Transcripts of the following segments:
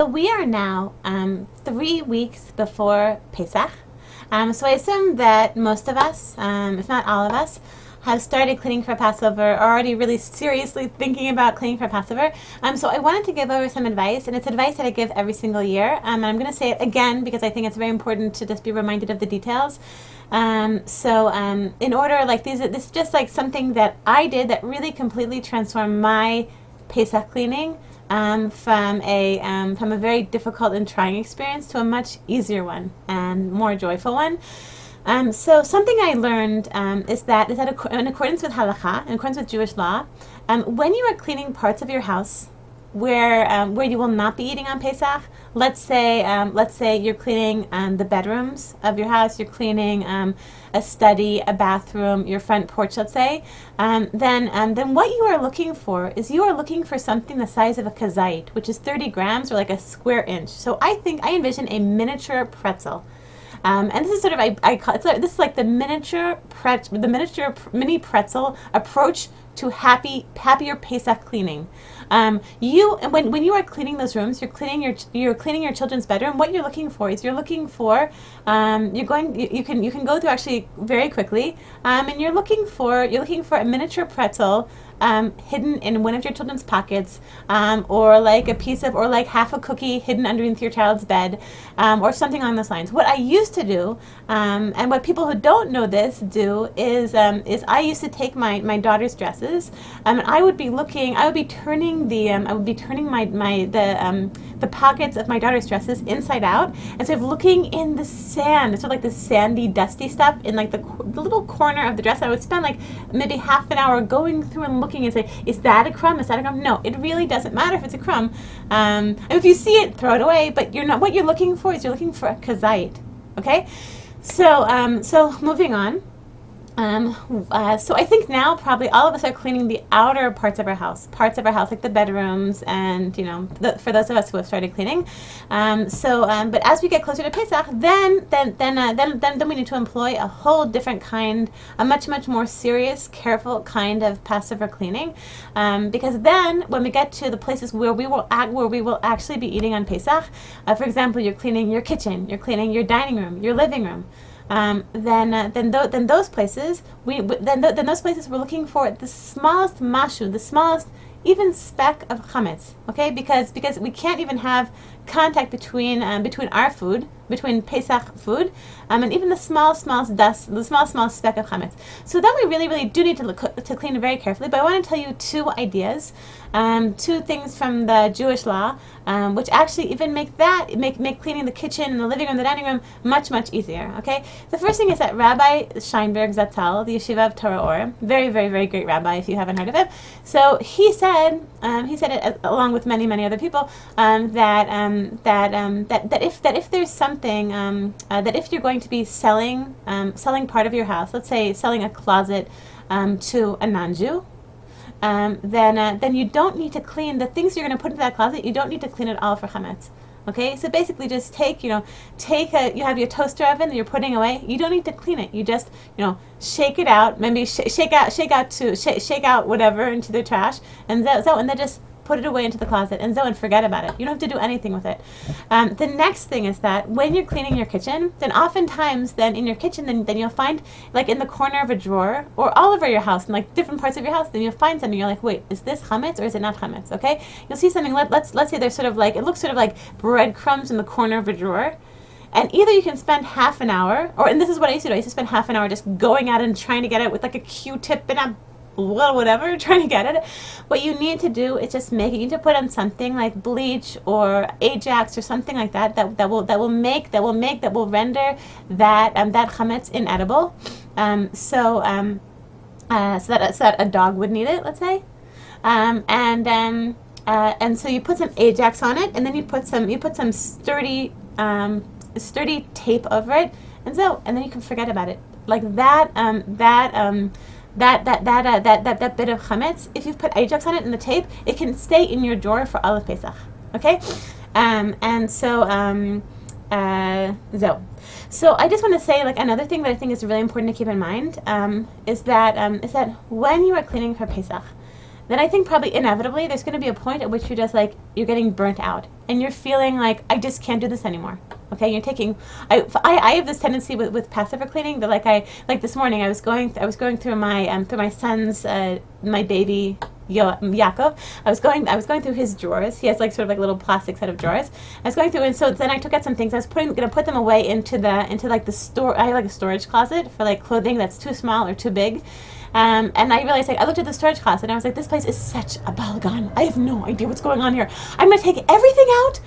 We are now 3 weeks before Pesach. So I assume that most of us, if not all of us, have started cleaning for Passover, already really seriously thinking about cleaning for Passover. So I wanted to give over some advice, and it's advice that I give every single year. And I'm going to say it again because I think it's very important to just be reminded of the details. In order, like this is just like something that I did that really completely transformed my Pesach cleaning from a very difficult and trying experience to a much easier one and more joyful one. So something I learned is that in accordance with halakha, in accordance with Jewish law, when you are cleaning parts of your house where you will not be eating on Pesach, let's say you're cleaning the bedrooms of your house, you're cleaning a study, a bathroom, your front porch, let's say, then what you are looking for is you are looking for something the size of a kazait, which is 30 grams or like a square inch. So I envision a miniature pretzel. And this is sort of this is like the miniature mini pretzel approach to happier Pesach cleaning. When you are cleaning those rooms, you're cleaning your children's bedroom. What you're looking for is you can go through actually very quickly, and you're looking for a miniature pretzel hidden in one of your children's pockets, or like half a cookie hidden underneath your child's bed, or something along those lines. What I used to do, and what people who don't know this do, is I used to take my daughter's dresses, and I would be turning the pockets of my daughter's dresses inside out, and sort of looking in the sand, sort of like the sandy, dusty stuff in like the little corner of the dress. I would spend like maybe half an hour going through and looking and say, is that a crumb? Is that a crumb? No, it really doesn't matter if it's a crumb. And if you see it, throw it away. But what you're looking for is you're looking for a kazait. Okay, so moving on. So I think now probably all of us are cleaning the outer parts of our house, like the bedrooms, and for those of us who have started cleaning. But as we get closer to Pesach, then we need to employ a whole different kind, a much more serious, careful kind of Passover cleaning, because then when we get to the places where we will actually be eating on Pesach, for example, you're cleaning your kitchen, you're cleaning your dining room, your living room. Then those places we're looking for the smallest mashu, the smallest even speck of chametz, okay? Because we can't even have contact between our food, between Pesach food, and even the smallest dust, the small speck of chametz. So then we really do need to clean it very carefully. But I want to tell you two ideas, two things from the Jewish law, which actually even make cleaning the kitchen and the living room, the dining room much easier. Okay. The first thing is that Rabbi Scheinberg Zatzal, the Yeshiva of Torah Or, very great rabbi if you haven't heard of him. So he said it along with many other people, that if there's something, that if you're going to be selling part of your house, let's say selling a closet to a non-Jew, then you don't need to clean the things you're going to put into that closet. You don't need to clean it all for chametz. Okay, so basically just you have your toaster oven that you're putting away. You don't need to clean it. You just shake it out, maybe shake out whatever into the trash, and then just put it away into the closet and forget about it. You don't have to do anything with it. The next thing is that when you're cleaning your kitchen, then oftentimes in your kitchen, then you'll find, like in the corner of a drawer or all over your house, in like different parts of your house, then you'll find something. You're like, wait, is this chametz or is it not chametz? Okay, you'll see something. Let's say there's sort of like, it looks sort of like breadcrumbs in the corner of a drawer. And either you can spend half an hour, and this is what I used to do. I used to spend half an hour just going out and trying to get it with like a Q-tip and a whatever, trying to get it. What you need to do is just you need to put on something like bleach or Ajax or something like that will render that chametz inedible. So that a dog would need it, let's say. And so you put some Ajax on it, and then you put some sturdy tape over it, and then you can forget about it. Like that bit of chametz, if you've put Ajax on it and the tape, it can stay in your drawer for all of Pesach. Okay, So I just want to say, like, another thing that I think is really important to keep in mind, is that when you are cleaning for Pesach, then I think probably inevitably there's going to be a point at which you're just like, you're getting burnt out and you're feeling like, I just can't do this anymore. Okay, you're taking. I have this tendency with Passover cleaning that like this morning I was going through my son's my baby Yaakov. I was going through his drawers. He has like sort of like a little plastic set of drawers. I was going through, and so then I took out some things. I was gonna put them away into like the store. I have like a storage closet for like clothing that's too small or too big. And I realized, like, I looked at the storage closet and I was like, this place is such a balagan. I have no idea what's going on here. I'm gonna take everything out,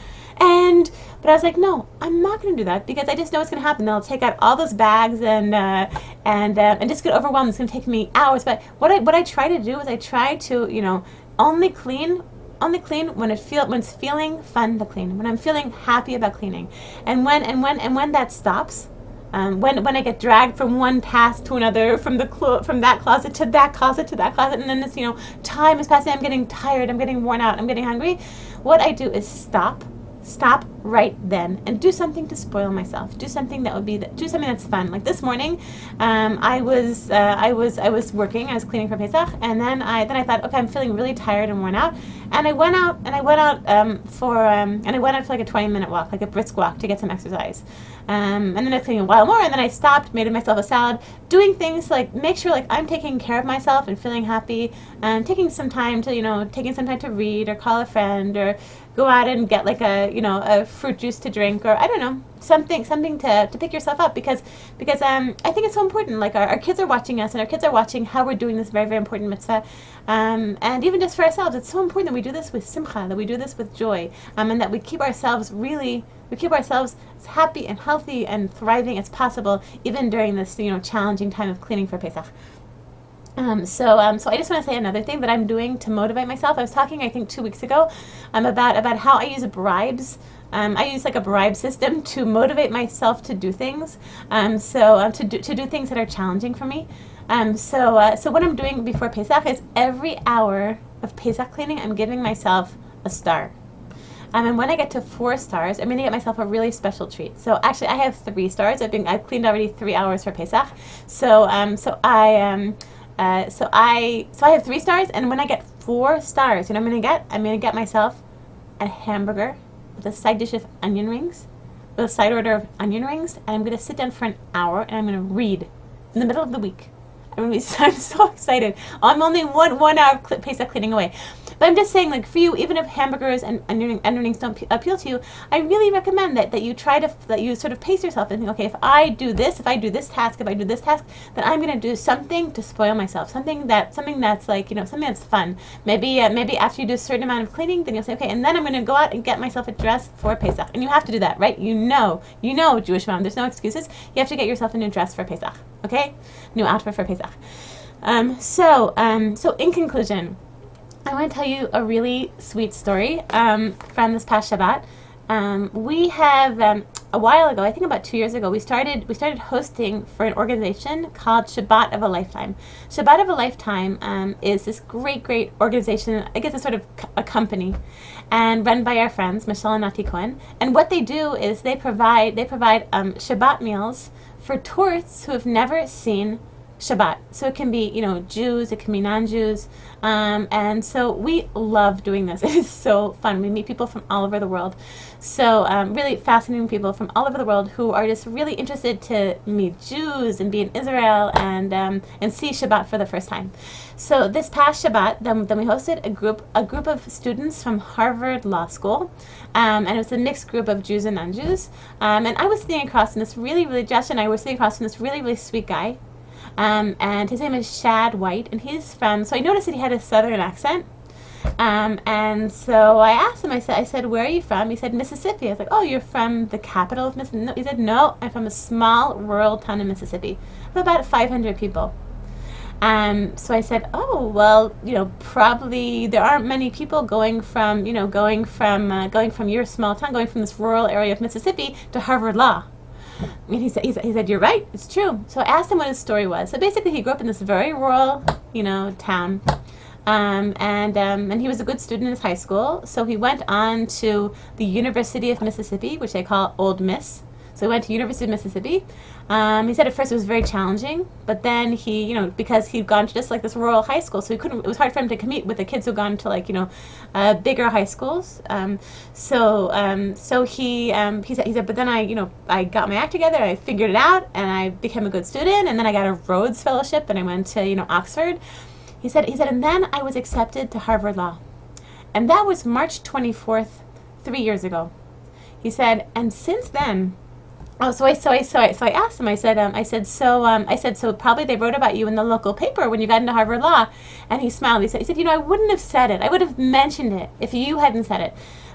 but I was like, no, I'm not gonna do that because I just know what's gonna happen. They'll take out all those bags and just get overwhelmed. It's gonna take me hours. But what I try to do is I try to, only clean when it's feeling fun to clean, when I'm feeling happy about cleaning, and when that stops. When I get dragged from one task to another, from that closet to that closet to that closet, and then this, time is passing, I'm getting tired, I'm getting worn out, I'm getting hungry. What I do is stop right then and do something to spoil myself. Do something that's fun. Like this morning, I was working. I was cleaning for Pesach, and then I thought, okay, I'm feeling really tired and worn out, and I went out for like a 20-minute walk, like a brisk walk, to get some exercise. And then I was cleaning a while more, and then I stopped, made myself a salad, doing things like make sure like I'm taking care of myself and feeling happy, and taking some time to read or call a friend or go out and get like a fruit juice to drink, or I don't know, something to pick yourself up, because I think it's so important. Like our kids are watching us, and our kids are watching how we're doing this very, very important mitzvah, and even just for ourselves, it's so important that we do this with simcha, that we do this with joy, and that we keep ourselves as happy and healthy and thriving as possible, even during this challenging time of cleaning for Pesach. So I just want to say another thing that I'm doing to motivate myself. I was talking, I think 2 weeks ago, about how I use bribes. I use like a bribe system to motivate myself to do things. To do things that are challenging for me. So what I'm doing before Pesach is every hour of Pesach cleaning, I'm giving myself a star. And when I get to 4 stars, I'm going to get myself a really special treat. So actually, I have 3 stars. I've cleaned already 3 hours for Pesach. So I have 3 stars, and when I get 4 stars, I'm going to get myself a hamburger with a side dish of onion rings, with a side order of onion rings, and I'm going to sit down for an hour and I'm going to read in the middle of the week. I'm so excited. I'm only one hour of Pesach cleaning away. But I'm just saying, like, for you, even if hamburgers and onion rings don't appeal to you, I really recommend that you sort of pace yourself and think, okay, if I do this task, then I'm going to do something to spoil myself, something that's like, something that's fun. Maybe after you do a certain amount of cleaning, then you'll say, okay, and then I'm going to go out and get myself a dress for Pesach. And you have to do that, right? Jewish mom, there's no excuses. You have to get yourself a new dress for Pesach, okay? New outfit for Pesach. So in conclusion, I want to tell you a really sweet story from this past Shabbat. We have a while ago, I think about 2 years ago, we started hosting for an organization called Shabbat of a Lifetime. Shabbat of a Lifetime is this great organization. I guess it's sort of a company, and run by our friends Michelle and Nati Cohen. And what they do is they provide Shabbat meals for tourists who have never seen Shabbat. So it can be, Jews, it can be non-Jews. And so we love doing this. It is so fun. We meet people from all over the world. So really fascinating people from all over the world who are just really interested to meet Jews and be in Israel and see Shabbat for the first time. So this past Shabbat, then we hosted a group of students from Harvard Law School. And it was a mixed group of Jews and non-Jews. And I was sitting across from this Josh and I were sitting across from this really, really sweet guy. And his name is Shad White, and he's from, so I noticed that he had a southern accent, and so I asked him, I said, where are you from? He said, Mississippi. I was like, oh, you're from the capital of Mississippi? No. He said, no, I'm from a small rural town in Mississippi, of about 500 people. So I said, oh, well, probably there aren't many people going from your small town, going from this rural area of Mississippi to Harvard Law. And he said, you're right, it's true. So I asked him what his story was. So basically, he grew up in this very rural, town, and he was a good student in his high school. So he went on to the University of Mississippi, which they call Old Miss. So he went to University of Mississippi. He said at first it was very challenging, but then he, because he'd gone to just like this rural high school, so he couldn't. It was hard for him to compete with the kids who'd gone to like bigger high schools. So he said, but then I got my act together, I figured it out, and I became a good student, and then I got a Rhodes Fellowship, and I went to Oxford. He said, and then I was accepted to Harvard Law, and that was March 24th, 3 years ago. He said, and since then. Oh, so I asked him. I said, so probably they wrote about you in the local paper when you got into Harvard Law, and he smiled. He said, I wouldn't have said it. I would have mentioned it if you hadn't said it.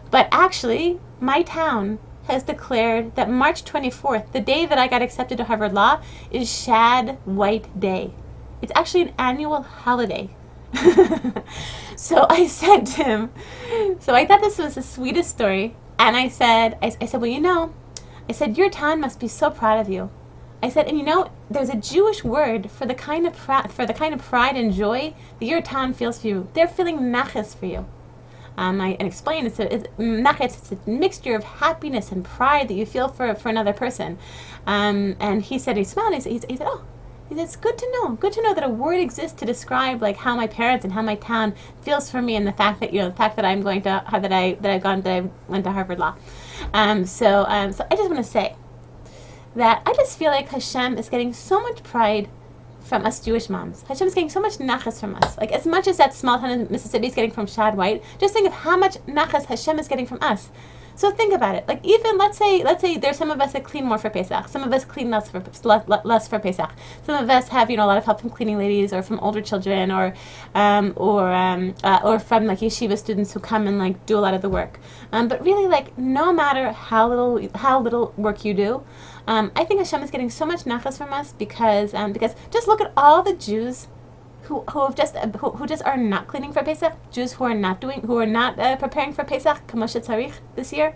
But actually, my town has declared that March 24th, the day that I got accepted to Harvard Law, is Shad White Day. It's actually an annual holiday. So I said to him, so I thought this was the sweetest story, and I said, well, I said, your town must be so proud of you. I said, and there's a Jewish word for the kind of pride and joy that your town feels for you. They're feeling nachas for you. I explained it's a mixture of happiness and pride that you feel for another person. And he said, he smiled. He said, oh. He said, it's good to know that a word exists to describe like how my parents and how my town feels for me, and the fact that I'm going to I went to Harvard Law. So I just want to say that I just feel like Hashem is getting so much pride from us Jewish moms. Hashem is getting so much nachas from us. Like as much as that small town in Mississippi is getting from Shad White, just think of how much nachas Hashem is getting from us. So think about it. Like even let's say there's some of us that clean more for Pesach. Some of us clean less for Pesach. Some of us have a lot of help from cleaning ladies or from older children or from like yeshiva students who come and like do a lot of the work. But really, like no matter how little work you do, I think Hashem is getting so much nachas from us because just look at all the Jews who just are not cleaning for Pesach, Jews who are not preparing for Pesach, Kamosha Tzarich this year.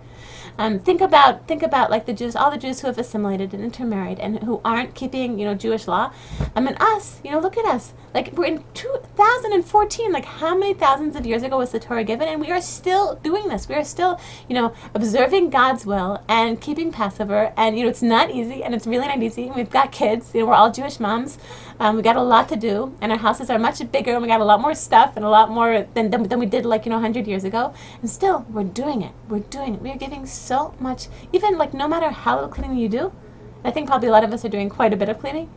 Think about like all the Jews who have assimilated and intermarried and who aren't keeping Jewish law. And us, look at us. Like we're in 2014. Like how many thousands of years ago was the Torah given, and we are still doing this. We are still observing God's will and keeping Passover. And it's not easy, and it's really not easy. We've got kids. We're all Jewish moms. We got a lot to do, and our houses are much bigger, and we got a lot more stuff and a lot more than we did 100 years ago. And still, we're doing it. We are giving so much, even like no matter how little cleaning you do. I think probably a lot of us are doing quite a bit of cleaning.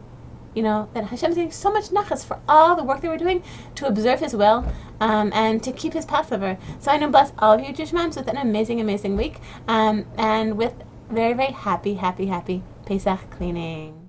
That Hashem is getting so much nachas for all the work that we're doing to observe His will and to keep His Passover. So I know bless all of you Jewish moms with an amazing, amazing week and with very, very happy Pesach cleaning.